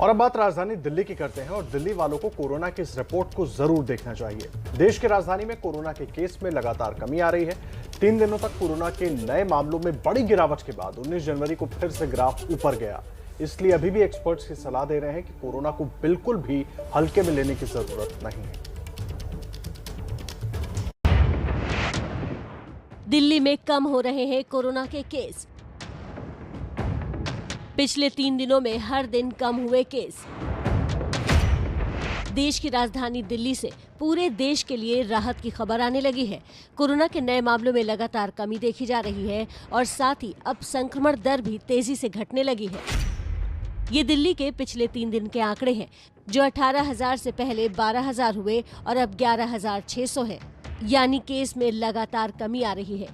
और अब बात राजधानी दिल्ली की करते हैं और दिल्ली वालों को कोरोना की इस रिपोर्ट को जरूर देखना चाहिए। देश की राजधानी में कोरोना के केस में लगातार कमी आ रही है। 3 दिनों तक कोरोना के नए मामलों में बड़ी गिरावट के बाद 19 जनवरी को फिर से ग्राफ ऊपर गया। इसलिए अभी भी एक्सपर्ट्स की सलाह दे रहे हैं कि कोरोना को बिल्कुल भी हल्के में लेने की जरूरत नहीं है। दिल्ली में कम हो रहे हैं कोरोना के केस। पिछले 3 दिनों में हर दिन कम हुए केस। देश की राजधानी दिल्ली से पूरे देश के लिए राहत की खबर आने लगी है। कोरोना के नए मामलों में लगातार कमी देखी जा रही है और साथ ही अब संक्रमण दर भी तेजी से घटने लगी है। ये दिल्ली के पिछले 3 दिन के आंकड़े हैं, जो 18,000 से पहले 12,000 हुए और अब 11,600 है। यानी केस में लगातार कमी आ रही है।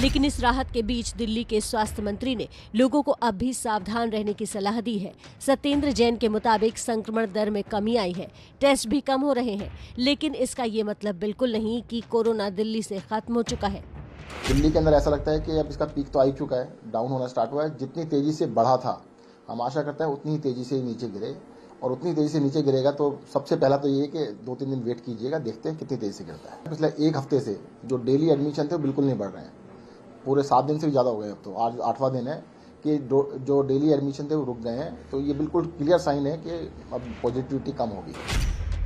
लेकिन इस राहत के बीच दिल्ली के स्वास्थ्य मंत्री ने लोगों को अब भी सावधान रहने की सलाह दी है। सत्येंद्र जैन के मुताबिक संक्रमण दर में कमी आई है, टेस्ट भी कम हो रहे हैं, लेकिन इसका ये मतलब बिल्कुल नहीं कि कोरोना दिल्ली से खत्म हो चुका है। दिल्ली के अंदर ऐसा लगता है कि अब इसका पीक तो आ ही चुका है, डाउन होना स्टार्ट हुआ है। जितनी तेजी से बढ़ा था, हम आशा करते हैं उतनी तेजी से नीचे गिरे, और उतनी तेजी से नीचे गिरेगा तो सबसे पहला तो ये है कि 2-3 दिन वेट कीजिएगा, देखते हैं कितनी तेजी से गिरता है। पिछले 1 हफ्ते से जो डेली एडमिशन थे वो बिल्कुल नहीं बढ़ रहे हैं, पूरे 7 दिन से भी ज़्यादा हो गए। अब तो आज 8वां दिन है कि जो डेली एडमिशन थे वो रुक गए हैं, तो ये बिल्कुल क्लियर साइन है कि अब पॉजिटिविटी कम होगी।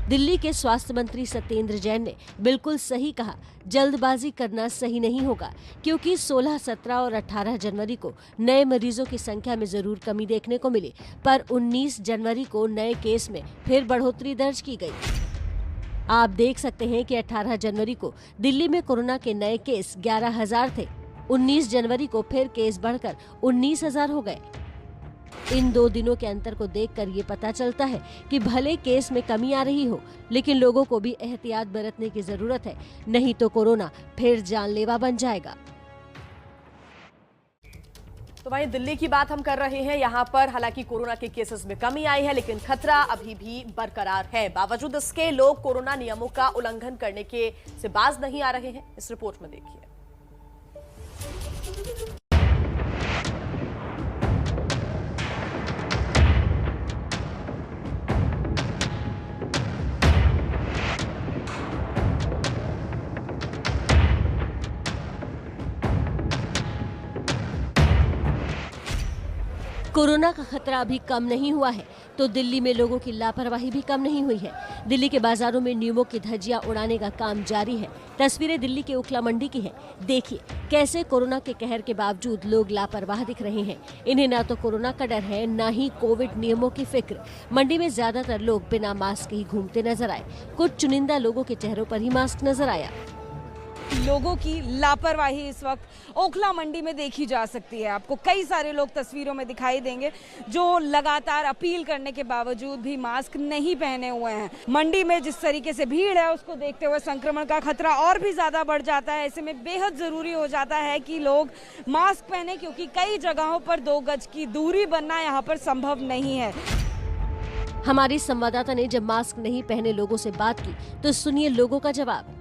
दिल्ली के स्वास्थ्य मंत्री सत्येंद्र जैन ने बिल्कुल सही कहा, जल्दबाजी करना सही नहीं होगा, क्योंकि 16, 17 और 18 जनवरी को नए मरीजों की संख्या में जरूर कमी देखने को मिली, पर 19 जनवरी को नए केस में फिर बढ़ोतरी दर्ज की गई। आप देख सकते हैं कि 18 जनवरी को दिल्ली में कोरोना के नए केस 11,000 थे। 19 जनवरी को फिर केस बढ़कर 19,000 हो गए। इन 2 दिनों के अंतर को देखकर ये पता चलता है कि भले केस में कमी आ रही हो, लेकिन लोगों को भी एहतियात बरतने की जरूरत है, नहीं तो कोरोना फिर जानलेवा बन जाएगा। तो वहीं दिल्ली की बात हम कर रहे हैं। यहाँ पर हालांकि कोरोना के केसेस में कमी आई है, लेकिन खतरा अभी भी बरकरार है। बावजूद इसके लोग कोरोना नियमों का उल्लंघन करने के से बाज नहीं आ रहे हैं। इस रिपोर्ट में देखिए। कोरोना का खतरा अभी कम नहीं हुआ है, तो दिल्ली में लोगों की लापरवाही भी कम नहीं हुई है। दिल्ली के बाजारों में नियमों की धज्जियां उड़ाने का काम जारी है। तस्वीरें दिल्ली के ओखला मंडी की हैं। देखिए कैसे कोरोना के कहर के बावजूद लोग लापरवाह दिख रहे हैं। इन्हें ना तो कोरोना का डर है, ना ही कोविड नियमों की फिक्र। मंडी में ज्यादातर लोग बिना मास्क ही घूमते नजर आए। कुछ चुनिंदा लोगों के चेहरों पर ही मास्क नजर आया। लोगों की लापरवाही इस वक्त ओखला मंडी में देखी जा सकती है। आपको कई सारे लोग तस्वीरों में दिखाई देंगे जो लगातार अपील करने के बावजूद भी मास्क नहीं पहने हुए हैं। मंडी में जिस तरीके से भीड़ है, उसको देखते हुए संक्रमण का खतरा और भी ज्यादा बढ़ जाता है। ऐसे में बेहद जरूरी हो जाता है कि लोग मास्क पहने, क्योंकि कई जगहों पर 2 गज की दूरी बनना यहाँ पर संभव नहीं है। हमारी संवाददाता ने जब मास्क नहीं पहने लोगों से बात की, तो सुनिए लोगों का जवाब।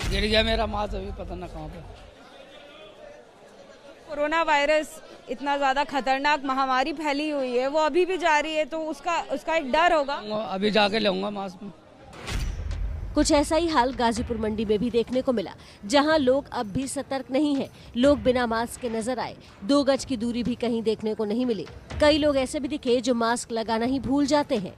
गिर गया मेरा मास्क, अभी पता ना कहाँ पे। कोरोना वायरस इतना ज्यादा खतरनाक महामारी फैली हुई है, वो अभी भी जारी है, तो उसका एक डर होगा। अभी जाके लूंगा मास्क में। कुछ ऐसा ही हाल गाजीपुर मंडी में भी देखने को मिला, जहां लोग अब भी सतर्क नहीं हैं। लोग बिना मास्क के नजर आए। 2 गज की दूरी भी कहीं देखने को नहीं मिली। कई लोग ऐसे भी दिखे जो मास्क लगाना ही भूल जाते हैं।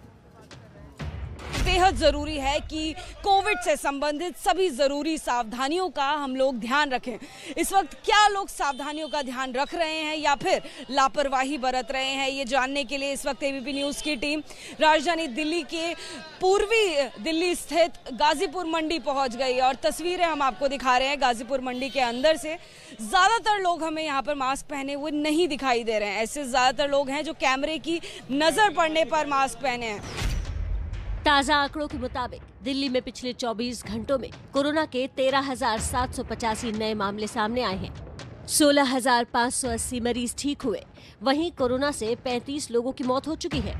बेहद जरूरी है कि कोविड से संबंधित सभी जरूरी सावधानियों का हम लोग ध्यान रखें। इस वक्त क्या लोग सावधानियों का ध्यान रख रहे हैं या फिर लापरवाही बरत रहे हैं, ये जानने के लिए इस वक्त एबीपी न्यूज की टीम राजधानी दिल्ली के पूर्वी दिल्ली स्थित गाजीपुर मंडी पहुंच गई और तस्वीरें हम आपको दिखा रहे हैं गाजीपुर मंडी के अंदर से। ज्यादातर लोग हमें यहाँ पर मास्क पहने हुए नहीं दिखाई दे रहे हैं। ऐसे ज्यादातर लोग हैं जो कैमरे की नजर पड़ने पर मास्क पहने हैं। ताजा आंकड़ों के मुताबिक दिल्ली में पिछले 24 घंटों में कोरोना के 13,785 नए मामले सामने आए हैं। 16,580 मरीज ठीक हुए। वहीं कोरोना से 35 लोगों की मौत हो चुकी है।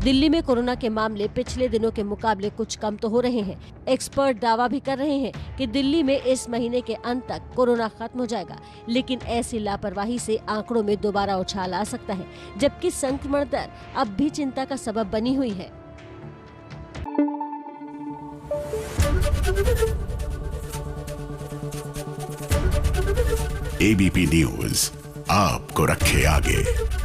दिल्ली में कोरोना के मामले पिछले दिनों के मुकाबले कुछ कम तो हो रहे हैं। एक्सपर्ट दावा भी कर रहे हैं कि दिल्ली में इस महीने के अंत तक कोरोना खत्म हो जाएगा, लेकिन ऐसी लापरवाही से आंकड़ों में दोबारा उछाल आ सकता है, जबकि संक्रमण दर अब भी चिंता का सबब बनी हुई है। एबीपी न्यूज आपको रखे आगे।